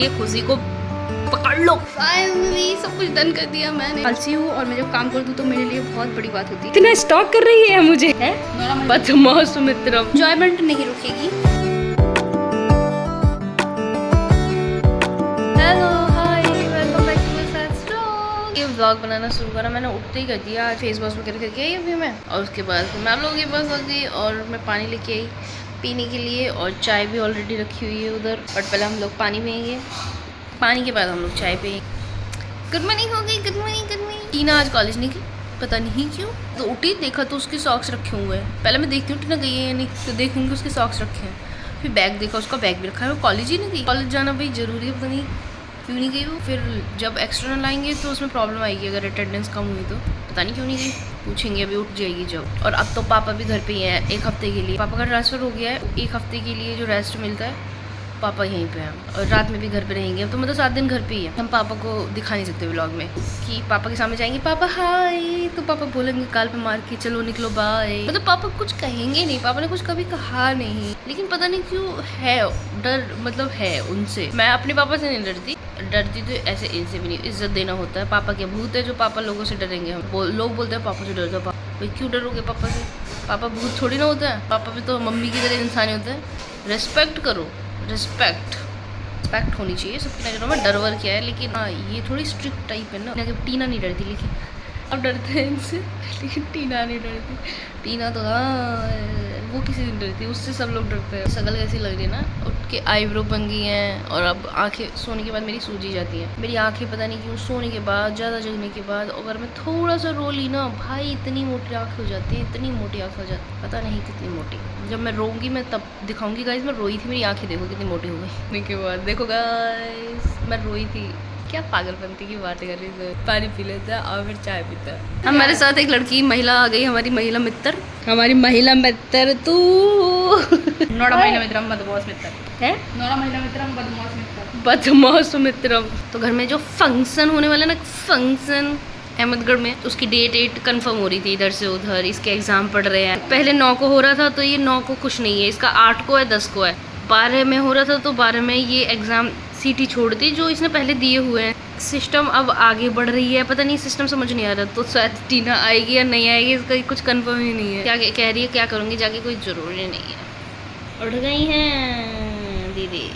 ये खुशी को पकड़ लो। फाइनली सब कुछ डन कर दिया मैंने। आलसी हूँ और मैं जब काम कर दूँ तो मेरे लिए बहुत बड़ी बात होती है। इतना स्टॉक कर रही है मुझे, है बदमाश मित्रम। एंजॉयमेंट नहीं रुकेगी। Hello hi welcome back to my first vlog. ये व्लॉग बनाना शुरू करा मैंने उठते ही कर दिया। आज फेस वॉश वगैरह करके आई अभी मैं, और उसके बाद फिर मैं आप लोगों के पास आ गई और मैं पानी लेके आई पीने के लिए, और चाय भी ऑलरेडी रखी हुई है उधर। बट पहले हम लोग पानी पियेंगे, पानी के बाद हम लोग चाय पियेंगे। गुड मॉर्निंग हो गई, गुड मॉर्निंग गुड मॉर्निंग। टीना आज कॉलेज नहीं की, पता नहीं क्यों। तो उठी देखा तो उसके सॉक्स रखे हुए हैं। पहले मैं देखती हूँ टीना गई है या नहीं, तो देखूँगी उसके सॉक्स रखे हैं। फिर बैग देखा, उसका बैग भी रखा है। वो कॉलेज ही नहीं गई। कॉलेज जाना भाई ज़रूरी है, पता नहीं क्यों नहीं गई वो। फिर जब एक्सटर्नल आएंगे तो उसमें प्रॉब्लम आएगी अगर अटेंडेंस कम हुई तो। पता नहीं क्यों नहीं गई, पूछेंगे अभी उठ जाएगी जब। और अब तो पापा भी घर पे ही है एक हफ्ते के लिए। पापा का ट्रांसफ़र हो गया है, एक हफ्ते के लिए जो रेस्ट मिलता है पापा यहीं पे हैं, और रात में भी घर पे रहेंगे। तो मतलब 7 दिन घर पे ही है। हम पापा को दिखा नहीं सकते व्लॉग में कि पापा के सामने जाएंगे पापा हाय, तो पापा बोलेंगे काल पे मार के चलो निकलो बाय। मतलब पापा कुछ कहेंगे नहीं, पापा ने कुछ कभी कहा नहीं, लेकिन पता नहीं क्यों है डर, मतलब है उनसे। मैं अपने पापा से नहीं डरती तो ऐसे इनसे भी नहीं। इज्जत देना होता है। पापा के भूत है जो पापा लोगों से डरेंगे। हम लोग बोलते हैं पापा से डरते हो। भाई क्यों डरोगे पापा से? पापा भूत थोड़ी ना होता है। पापा भी तो मम्मी की तरह इंसान होता है। रेस्पेक्ट करो, रिस्पेक्ट होनी चाहिए सबकी नज़रों में। डर वर क्या है, लेकिन हाँ ये थोड़ी स्ट्रिक्ट टाइप है ना। टीना नहीं डरती, लेकिन अब डरते हैं इनसे, लेकिन टीना नहीं डरती। टीना तो हाँ वो किसी दिन डरती है, उससे सब लोग डरते हैं। शक्ल कैसी लग रही है ना, उठ के आईब्रो बन गई हैं, और अब आंखें सोने के बाद मेरी सूजी जाती हैं। मेरी आंखें पता नहीं क्यों सोने के बाद, ज़्यादा जगने के बाद अगर मैं थोड़ा सा रो ली ना भाई, इतनी मोटी आँखें हो जाती है, इतनी मोटी आँखें हो जाती है, पता नहीं कितनी मोटी। जब मैं रोऊंगी मैं तब दिखाऊंगी गाइस मैं रोई थी। मेरी आंखें देखो कितनी मोटी हो गई के बाद। देखो गाइस मैं रोई थी। क्या पागलपंती की बातें कर रही थी। पानी पी लेता और फिर चाय पीता। हमारे साथ एक लड़की महिला आ गई, हमारी महिला मित्र। हमारी महिला मित्र तू नोड़ा महिला मित्रम बदमाश मित्र है। नोड़ा महिला मित्रम बदमाश मित्र बदमाश मित्र। तो घर में जो फंक्शन होने वाला ना, फंक्शन अहमदगढ़ में, उसकी डेट कंफर्म हो रही थी इधर से उधर। इसके एग्जाम पढ़ रहे हैं। पहले 9 को हो रहा था, तो ये 9 को कुछ नहीं है, इसका 8 को है, 10 को है। 12 में हो रहा था तो 12 में ये एग्ज़ाम सीटी छोड़ दी जो इसने पहले दिए हुए हैं। सिस्टम अब आगे बढ़ रही है, पता नहीं सिस्टम समझ नहीं आ रहा। तो शायद टीना आएगी या नहीं आएगी इसका कुछ कंफर्म ही नहीं है। क्या कह रही है क्या करूँगी जाके, कोई ज़रूरी नहीं है। उठ गई हैं दीदी।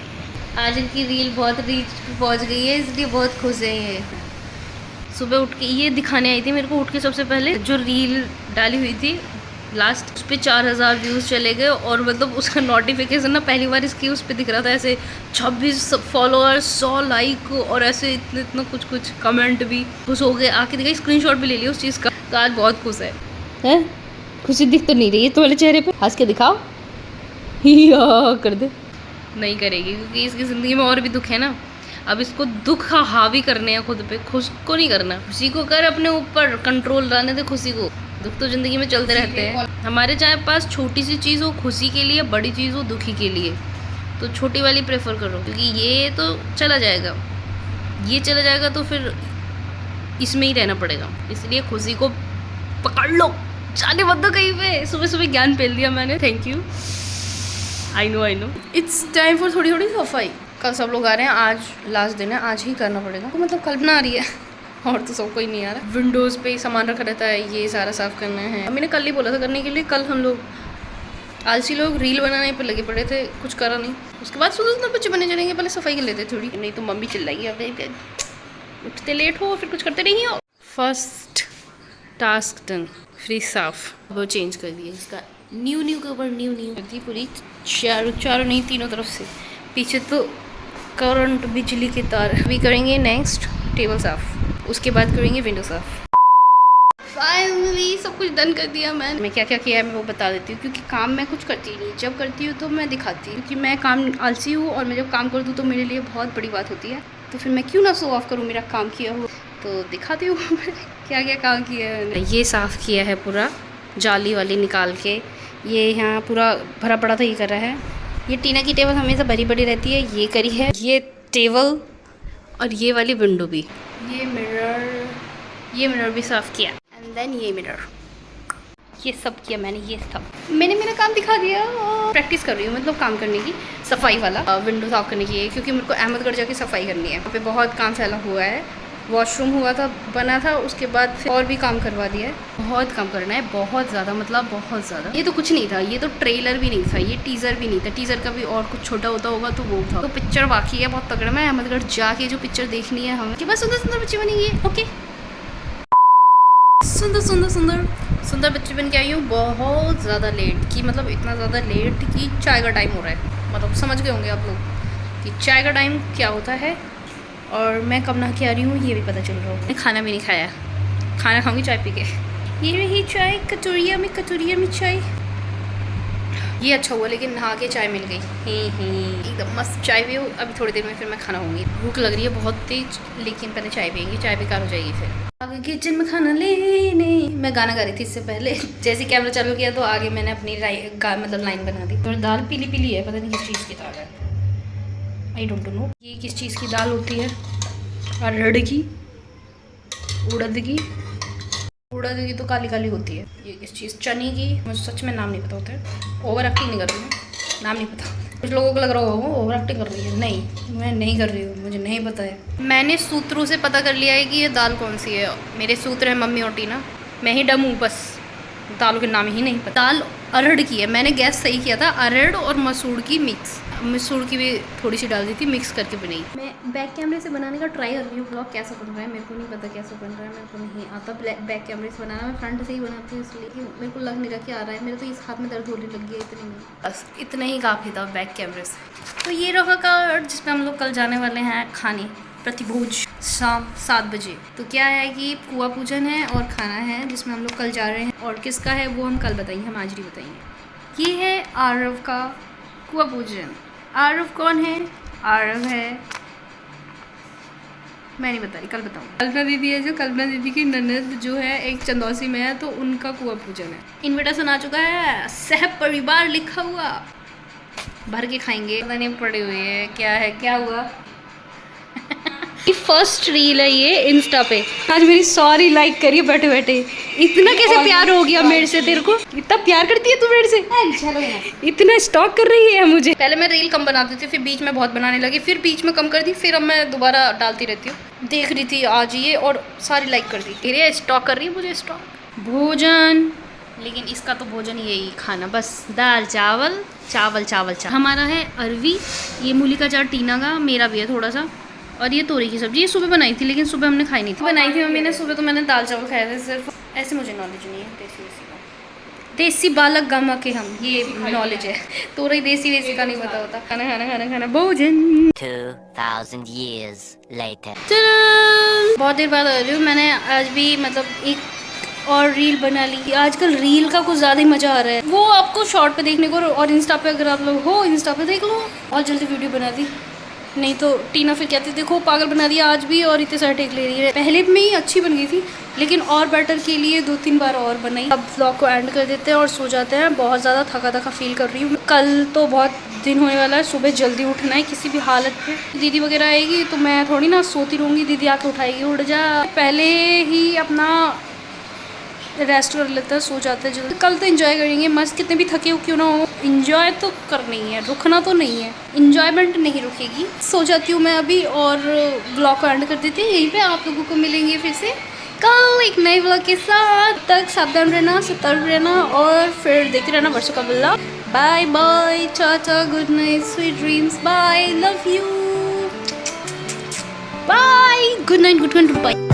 आज इनकी रील बहुत रीच पहुँच गई है, इसलिए बहुत खुश है ये। सुबह उठ के ये दिखाने आई थी मेरे को। उठ के सबसे पहले जो रील डाली हुई थी लास्ट, उस पर 4000 व्यूज़ चले गए, और मतलब उसका नोटिफिकेशन ना पहली बार इसकी उस पर दिख रहा था ऐसे 26 फॉलोअर्स, 100 लाइक, और ऐसे इतना कुछ कमेंट भी। खुश हो गए, आके दिखा, स्क्रीनशॉट भी ले लिया उस चीज़ का। तो आज बहुत खुश है। खुशी दिख तो नहीं रही है तुम्हारे चेहरे पे, हंस के दिखाओ। ही कर दे। नहीं करेगी क्योंकि इसकी ज़िंदगी में और भी दुख है ना। अब इसको दुख हावी करने हैं खुद पे, खुश को नहीं करना। खुशी को कर अपने ऊपर कंट्रोल, रहने दे खुशी को। दुख तो ज़िंदगी में चलते रहते हैं हमारे, चाहे पास छोटी सी चीज़ हो खुशी के लिए, बड़ी चीज़ हो दुखी के लिए, तो छोटी वाली प्रेफर करो, क्योंकि ये तो चला जाएगा। ये चला जाएगा तो फिर इसमें ही रहना पड़ेगा। इसलिए खुशी को पकड़ लो, जाने मत दो कहीं पे। सुबह सुबह ज्ञान पेल दिया मैंने, thank you. I know it's time for थोड़ी सफाई। कल सब लोग आ रहे हैं, आज लास्ट दिन है, आज ही करना पड़ेगा। तो मतलब कल्पना आ रही है और तो सब कोई नहीं आ रहा। विंडोज़ पे सामान रखा रहता है, ये सारा साफ़ करना है। मैंने कल ही बोला था करने के लिए। कल हम लोग आलसी लोग रील बनाने पे लगे पड़े थे, कुछ करा नहीं। उसके बाद सुबह बच्चे बने चलेंगे, पहले सफाई कर लेते थोड़ी, नहीं तो मम्मी चिल्लाएगी अब उठते लेट हो फिर कुछ करते नहीं हो। फर्स्ट टास्क डन, फ्रिज साफ। वो चेंज कर दिया इसका, न्यू कवर न्यू पूरी चारों नहीं, तीनों तरफ से। पीछे तो करंट बिजली के तार। अभी करेंगे नेक्स्ट टेबल साफ, उसके बाद करेंगे विंडो साफ। फाइनली सब कुछ डन कर दिया मैंने। मैं क्या क्या किया है मैं वो बता देती हूँ, क्योंकि काम मैं कुछ करती नहीं, जब करती हूँ तो मैं दिखाती हूँ। क्योंकि मैं काम आलसी हूँ, और मैं जब काम कर दूँ तो मेरे लिए बहुत बड़ी बात होती है। तो फिर मैं क्यों ना शो ऑफ करूँ मेरा काम किया हो, तो दिखाती हूँ क्या क्या काम किया है मैंने। ये साफ़ किया है पूरा, जाली वाली निकाल के। ये यहाँ पूरा भरा पड़ा था, ये कर रहा है। ये टीना की टेबल हमेशा भरी पड़ी रहती है, ये करी है ये टेबल, और ये वाली विंडो भी। ये मिरर भी साफ़ किया, एंड देन ये मिरर। ये सब किया मैंने, ये सब मैंने मेरा काम दिखा दिया। प्रैक्टिस कर रही हूँ मतलब काम करने की, सफाई वाला, विंडो साफ करने की, क्योंकि मेरे को अहमदगढ़ जाके सफाई करनी है। वहाँ पे बहुत काम फैला हुआ है, वॉशरूम हुआ था, बना था, उसके बाद फिर और भी काम करवा दिया है। बहुत काम करना है, बहुत ज़्यादा, मतलब बहुत ज़्यादा। ये तो कुछ नहीं था, ये तो ट्रेलर भी नहीं था, ये टीज़र भी नहीं था। टीज़र का भी और कुछ छोटा होता होगा तो वो था। तो पिक्चर बाकी है बहुत तगड़ा। मैं अहमदगढ़ जाके जो पिक्चर देखनी है हमें कि बस सुंदर सुंदर बच्चे बनेंगे। ओके, सुंदर सुंदर सुंदर सुंदर बच्चे बन के आई हूँ। बहुत ज़्यादा लेट की, मतलब इतना ज़्यादा लेट कि चाय का टाइम हो रहा है। मतलब समझ गए होंगे आप लोग कि चाय का टाइम क्या होता है, और मैं कब नहा के आ रही हूँ ये भी पता चल रहा है। खाना भी नहीं खाया, खाना खाऊंगी चाय पी के। ये रही चाय, कटोरिया में चाय। ये अच्छा हुआ लेकिन नहा के चाय मिल गई। एकदम मस्त चाय भी हो। अभी थोड़ी देर में फिर मैं खाना खाऊंगी। भूख लग रही है बहुत तेज, लेकिन पहले चाय पियेंगी, चाय बेकार हो जाएगी फिर। आगे किचन में खाना लेने मैं गाना गा रही थी इससे पहले। जैसे कैमरा चालू किया तो आगे मैंने अपनी मतलब लाइन बना दी। और दाल पीली पीली है, पता नहीं किस चीज़ की दाल है, आई डोंट नो ये किस चीज़ की दाल होती है। अरहर की, उड़द की तो काली काली होती है। ये किस चीज़, चने की, मुझे सच में नाम नहीं पता होता है। ओवर एक्टिंग नहीं कर रही हूँ, नाम नहीं पता। कुछ लोगों को लग रहा होगा ओवर एक्टिंग कर रही है, नहीं मैं नहीं कर रही हूँ, मुझे नहीं पता है। मैंने सूत्रों से पता कर लिया है कि ये दाल कौन सी है। मेरे सूत्र है मम्मी और टीना, मैं ही डम हूँ बस, दालों के नाम ही नहीं पता। दाल अरहर की है, मैंने गैस सही किया था। अरहर और मसूर की मिक्स, मसूर की भी थोड़ी सी डाल दी थी, मिक्स करके बनाई। मैं बैक कैमरे से बनाने का ट्राई कर रही हूँ। ब्लॉग कैसा बन रहा है मेरे को नहीं पता, कैसा बन रहा है मेरे को नहीं आता बैक कैमरे से बनाना। मैं फ्रंट से ही बनाती हूँ, इसलिए मेरे को लग नहीं रहा कि आ रहा है। मेरे तो इस हाथ में दर्द होने लग गया, इतने में बस, इतना ही काफ़ी था बैक कैमरे से। तो ये रहा कार्ड जिसमें हम लोग कल जाने वाले हैं खाने, प्रतिभोज, शाम 7 बजे। तो क्या है कि कुआ पूजन है और खाना है जिसमें हम लोग कल जा रहे हैं। और किसका है वो हम कल बताएंगे, हम आज नहीं बताएंगे। ये है आरव का कुआ पूजन। आरव कौन है? आरव है, मैं नहीं बता रही, कल बताऊँ। कल्पना दीदी है, जो कल्पना दीदी की ननद जो है एक चंदौसी में है, तो उनका कुआ पूजन है। इन्विटेशन आ चुका है, सह परिवार लिखा हुआ, भर के खाएंगे। पता नहीं पड़े हुए है क्या है, क्या हुआ। फर्स्ट रील है ये इंस्टा पे। आज मेरी सॉरी लाइक करिए बैठे बैठे। इतना कैसे प्यार हो गया मेरे से, तेरे को इतना प्यार करती है तू मेरे से, इतना स्टॉक कर रही है मुझे। पहले मैं रील कम बनाती थी, फिर बीच में बहुत बनाने लगी, फिर बीच में कम कर दी, फिर अब मैं दोबारा डालती रहती हूँ। देख रही थी आज ये और सारी लाइक कर दी। अरे स्टॉक कर रही है मुझे, स्टॉक भोजन। लेकिन इसका तो भोजन यही खाना, बस दाल चावल चावल चावल चावल। हमारा है अरवी, ये मूली का चाट टीना का, मेरा भी है थोड़ा सा। और ये तोरी की सब्जी, ये सुबह बनाई थी लेकिन सुबह हमने खाई नहीं थी। बनाई थी मम्मी ने सुबह, तो मैंने दाल चावल खाए थे सिर्फ। ऐसे मुझे नॉलेज नहीं है देसी बालक गामा के हम, ये नॉलेज है। तोरई देसी का नहीं पता होता। खाना खाना खाना खाना भोजन। 2000 years later. बहुत देर बाद आ रही हूँ। मैंने आज भी मतलब एक और रील बना ली। आजकल रील का कुछ ज़्यादा ही मज़ा आ रहा है, वो आपको शॉर्ट पे देखने को, और इंस्टा पे अगर आप लोग हो इंस्टा पे देख लो। बहुत जल्दी वीडियो बना दी, नहीं तो टीना फिर कहती देखो पागल बना दिया आज भी, और इतने सारे टेक ले रही है। पहले में ही अच्छी बन गई थी, लेकिन और बेटर के लिए 2-3 बार और बनाई। अब व्लॉग को एंड कर देते हैं और सो जाते हैं। बहुत ज़्यादा थका थका फील कर रही हूँ। कल तो बहुत दिन होने वाला है, सुबह जल्दी उठना है किसी भी हालत में। दीदी वगैरह आएगी तो मैं थोड़ी ना सोती रहूँगी, दीदी आके उठाएगी, उठ जा। पहले ही अपना रेस्ट कर लेता है, सो जाता है जल्दी। कल तो एंजॉय करेंगे मस्त, कितने भी थके हो क्यों ना हो, एंजॉय तो करनी है, रुकना तो नहीं है, एंजॉयमेंट नहीं रुकेगी। सो जाती हूँ मैं अभी और व्लॉग को एंड कर देती है यहीं पे। आप लोगों को मिलेंगे फिर से कल एक नए व्लॉग के साथ। तक सावधान रहना, सतर्क रहना, और फिर देखते रहना वर्षों का vlog. Bye bye, ta-ta, good night, sweet dreams, bye, love you, bye, good night, good bye.